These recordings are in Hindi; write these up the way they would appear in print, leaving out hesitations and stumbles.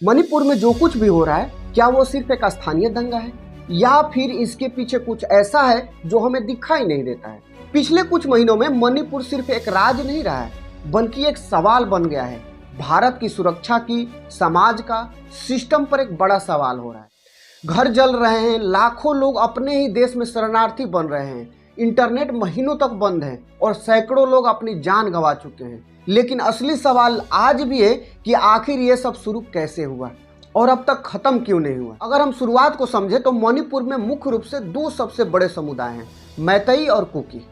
मणिपुर में जो कुछ भी हो रहा है, क्या वो सिर्फ एक स्थानीय दंगा है या फिर इसके पीछे कुछ ऐसा है जो हमें दिखाई नहीं देता है। पिछले कुछ महीनों में मणिपुर सिर्फ एक राज्य नहीं रहा है, बल्कि एक सवाल बन गया है। भारत की सुरक्षा की, समाज का, सिस्टम पर एक बड़ा सवाल हो रहा है। घर जल रहे हैं, लाखों लोग अपने ही देश में शरणार्थी बन रहे हैं, इंटरनेट महीनों तक बंद है और सैकड़ों लोग अपनी जान गंवा चुके हैं। लेकिन असली सवाल आज भी है कि आखिर ये सब शुरू कैसे हुआ और अब तक खत्म क्यों नहीं हुआ। अगर हम शुरुआत को समझे तो मणिपुर में मुख्य रूप से दो सबसे बड़े समुदाय हैं, मैतेई और कुकी।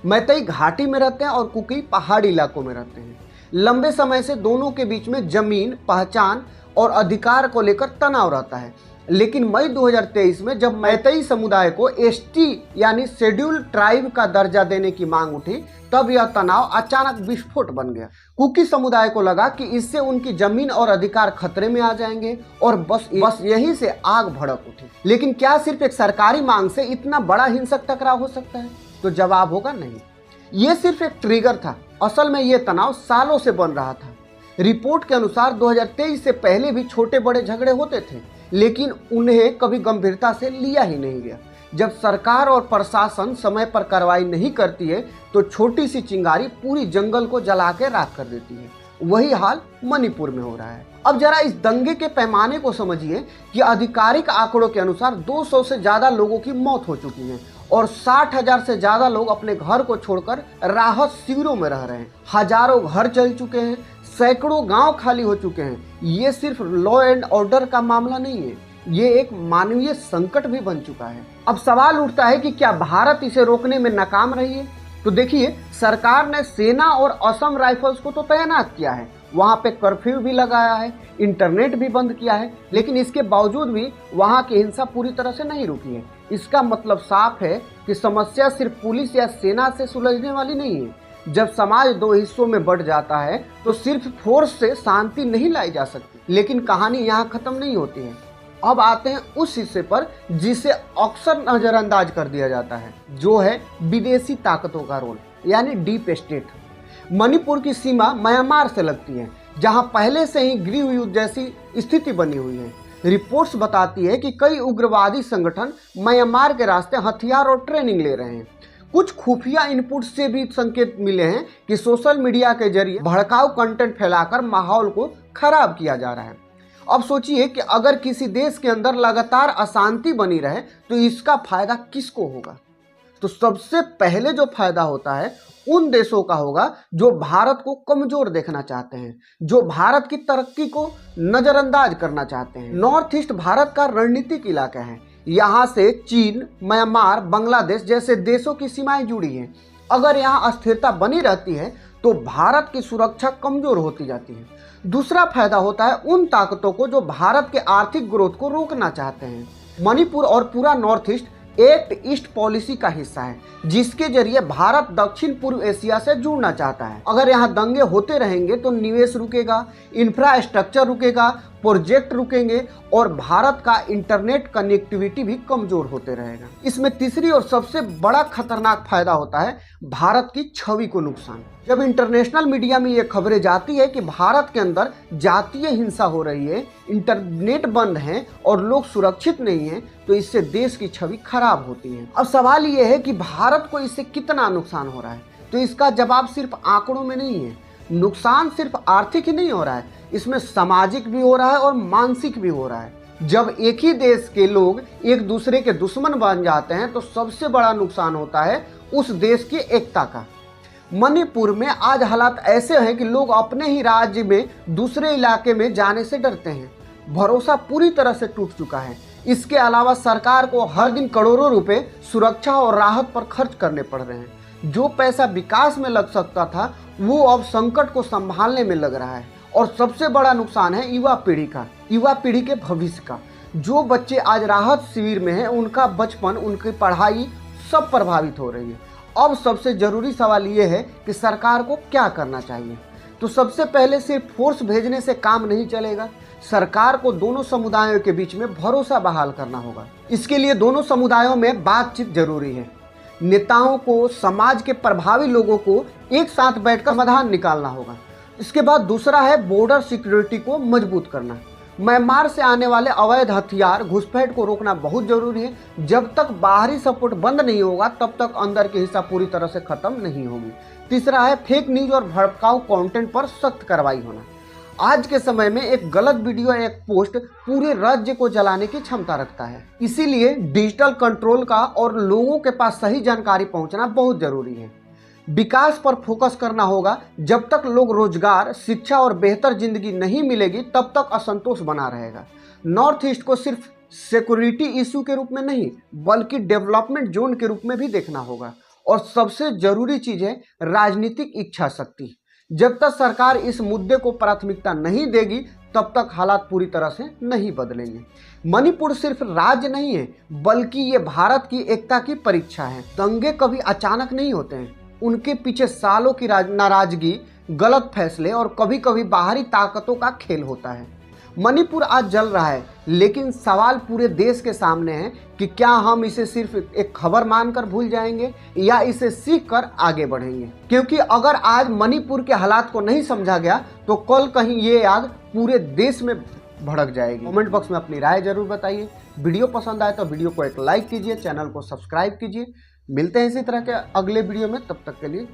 मैतेई घाटी में रहते हैं और कुकी पहाड़ी इलाकों में रहते हैं। लंबे समय से दोनों के बीच में जमीन, पहचान और अधिकार को लेकर तनाव रहता है। लेकिन मई 2023 में जब मैतेई समुदाय को एसटी यानी शेड्यूल्ड ट्राइब का दर्जा देने की मांग उठी, तब यह तनाव अचानक विस्फोट बन गया। कुकी समुदाय को लगा कि इससे उनकी जमीन और अधिकार खतरे में आ जाएंगे और बस यहीं से आग भड़क उठी। लेकिन क्या सिर्फ एक सरकारी मांग से इतना बड़ा हिंसक टकराव हो सकता है? तो जवाब होगा नहीं। ये सिर्फ एक ट्रिगर था। असल में ये तनाव सालों से बन रहा था। रिपोर्ट के अनुसार 2023 से पहले भी छोटे बड़े झगड़े होते थे, लेकिन उन्हें कभी गंभीरता से लिया ही नहीं गया। जब सरकार और प्रशासन समय पर कार्रवाई नहीं करती है तो छोटी सी चिंगारी पूरी जंगल को जला के राख कर देती है। वही हाल मणिपुर में हो रहा है। अब जरा इस दंगे के पैमाने को समझिए कि आधिकारिक आंकड़ों के अनुसार 200 से ज्यादा लोगों की मौत हो चुकी है और 60,000 से ज्यादा लोग अपने घर को छोड़कर राहत शिविरों में रह रहे हैं। हजारों घर जल चुके हैं, सैकड़ों गांव खाली हो चुके हैं। ये सिर्फ लॉ एंड ऑर्डर का मामला नहीं है, ये एक मानवीय संकट भी बन चुका है। अब सवाल उठता है कि क्या भारत इसे रोकने में नाकाम रही है? तो देखिए, सरकार ने सेना और असम राइफल्स को तो तैनात किया है, वहां पे कर्फ्यू भी लगाया है, इंटरनेट भी बंद किया है, लेकिन इसके बावजूद भी वहां की हिंसा पूरी तरह से नहीं रुकी है। इसका मतलब साफ है कि समस्या सिर्फ पुलिस या सेना से सुलझने वाली नहीं है। जब समाज दो हिस्सों में बढ़ जाता है तो सिर्फ फोर्स से शांति नहीं लाई जा सकती। लेकिन कहानी यहाँ खत्म नहीं होती है। अब आते हैं उस हिस्से पर जिसे अक्सर नजरअंदाज कर दिया जाता है, जो है विदेशी ताकतों का रोल, यानी डीप स्टेट। मणिपुर की सीमा म्यांमार से लगती है, जहां पहले से ही गृह युद्ध जैसी स्थिति बनी हुई है। रिपोर्ट्स बताती है कि कई उग्रवादी संगठन म्यांमार के रास्ते हथियार और ट्रेनिंग ले रहे हैं। कुछ खुफिया इनपुट से भी संकेत मिले हैं कि सोशल मीडिया के जरिए भड़काऊ कंटेंट फैलाकर माहौल को खराब किया जा रहा है। अब सोचिए कि अगर किसी देश के अंदर लगातार अशांति बनी रहे तो इसका फायदा किसको होगा? तो सबसे पहले जो फायदा होता है उन देशों का होगा जो भारत को कमजोर देखना चाहते हैं, जो भारत की तरक्की को नजरअंदाज करना चाहते हैं। नॉर्थ ईस्ट भारत का रणनीतिक इलाका है। यहाँ से चीन, म्यांमार, बांग्लादेश जैसे देशों की सीमाएं जुड़ी हैं। अगर यहाँ अस्थिरता बनी रहती है तो भारत की सुरक्षा कमजोर होती जाती है। दूसरा फायदा होता है उन ताकतों को जो भारत के आर्थिक ग्रोथ को रोकना चाहते हैं। मणिपुर और पूरा north east act east policy का हिस्सा है, जिसके जरिए भारत दक्षिण पूर्व एशिया से जुड़ना चाहता है। अगर यहाँ दंगे होते रहेंगे तो निवेश रुकेगा, इंफ्रास्ट्रक्चर रुकेगा, प्रोजेक्ट रुकेंगे और भारत का इंटरनेट कनेक्टिविटी भी कमजोर होते रहेगा। इसमें तीसरी और सबसे बड़ा खतरनाक फायदा होता है भारत की छवि को नुकसान। जब इंटरनेशनल मीडिया में ये खबरें जाती है कि भारत के अंदर जातीय हिंसा हो रही है, इंटरनेट बंद है और लोग सुरक्षित नहीं हैं, तो इससे देश की छवि खराब होती है। अब सवाल ये है कि भारत को इससे कितना नुकसान हो रहा है? तो इसका जवाब सिर्फ आंकड़ों में नहीं है। नुकसान सिर्फ आर्थिक ही नहीं हो रहा है, इसमें सामाजिक भी हो रहा है और मानसिक भी हो रहा है। जब एक ही देश के लोग एक दूसरे के दुश्मन बन जाते हैं तो सबसे बड़ा नुकसान होता है उस देश की एकता का। मणिपुर में आज हालात ऐसे हैं कि लोग अपने ही राज्य में दूसरे इलाके में जाने से डरते हैं। भरोसा पूरी तरह से टूट चुका है। इसके अलावा सरकार को हर दिन करोड़ों रुपए सुरक्षा और राहत पर खर्च करने पड़ रहे हैं। जो पैसा विकास में लग सकता था वो अब संकट को संभालने में लग रहा है। और सबसे बड़ा नुकसान है युवा पीढ़ी का, युवा पीढ़ी के भविष्य का। जो बच्चे आज राहत शिविर में हैं उनका बचपन, उनकी पढ़ाई सब प्रभावित हो रही है। अब सबसे जरूरी सवाल ये है कि सरकार को क्या करना चाहिए। तो सबसे पहले सिर्फ फोर्स भेजने से काम नहीं चलेगा। सरकार को दोनों समुदायों के बीच में भरोसा बहाल करना होगा। इसके लिए दोनों समुदायों में बातचीत जरूरी है। नेताओं को, समाज के प्रभावी लोगों को एक साथ बैठकर समाधान निकालना होगा। इसके बाद दूसरा है बॉर्डर सिक्योरिटी को मजबूत करना। म्यांमार से आने वाले अवैध हथियार घुसपैठ को रोकना बहुत जरूरी है। जब तक बाहरी सपोर्ट बंद नहीं होगा तब तक अंदर की हिस्सा पूरी तरह से खत्म नहीं होगी। तीसरा है फेक न्यूज और भड़काऊ कंटेंट पर सख्त कार्रवाई होना। आज के समय में एक गलत वीडियो या एक पोस्ट पूरे राज्य को जलाने की क्षमता रखता है। इसीलिए डिजिटल कंट्रोल का और लोगों के पास सही जानकारी पहुंचना बहुत जरूरी है। विकास पर फोकस करना होगा। जब तक लोग रोजगार, शिक्षा और बेहतर जिंदगी नहीं मिलेगी तब तक असंतोष बना रहेगा। नॉर्थ ईस्ट को सिर्फ सिक्योरिटी इशू के रूप में नहीं बल्कि डेवलपमेंट जोन के रूप में भी देखना होगा। और सबसे जरूरी चीज है राजनीतिक इच्छा शक्ति। जब तक सरकार इस मुद्दे को प्राथमिकता नहीं देगी तब तक हालात पूरी तरह से नहीं बदलेंगे। मणिपुर सिर्फ राज्य नहीं है बल्कि ये भारत की एकता की परीक्षा है। दंगे कभी अचानक नहीं होते हैं, उनके पीछे सालों की नाराजगी, गलत फैसले और कभी कभी बाहरी ताकतों का खेल होता है। मणिपुर आज जल रहा है लेकिन सवाल पूरे देश के सामने है कि क्या हम इसे सिर्फ एक खबर मानकर भूल जाएंगे या इसे सीख कर आगे बढ़ेंगे। क्योंकि अगर आज मणिपुर के हालात को नहीं समझा गया तो कल कहीं ये आग पूरे देश में भड़क जाएगी। कमेंट बॉक्स में अपनी राय जरूर बताइए। वीडियो पसंद आए तो वीडियो को एक लाइक कीजिए, चैनल को सब्सक्राइब कीजिए। मिलते हैं इसी तरह के अगले वीडियो में, तब तक के लिए।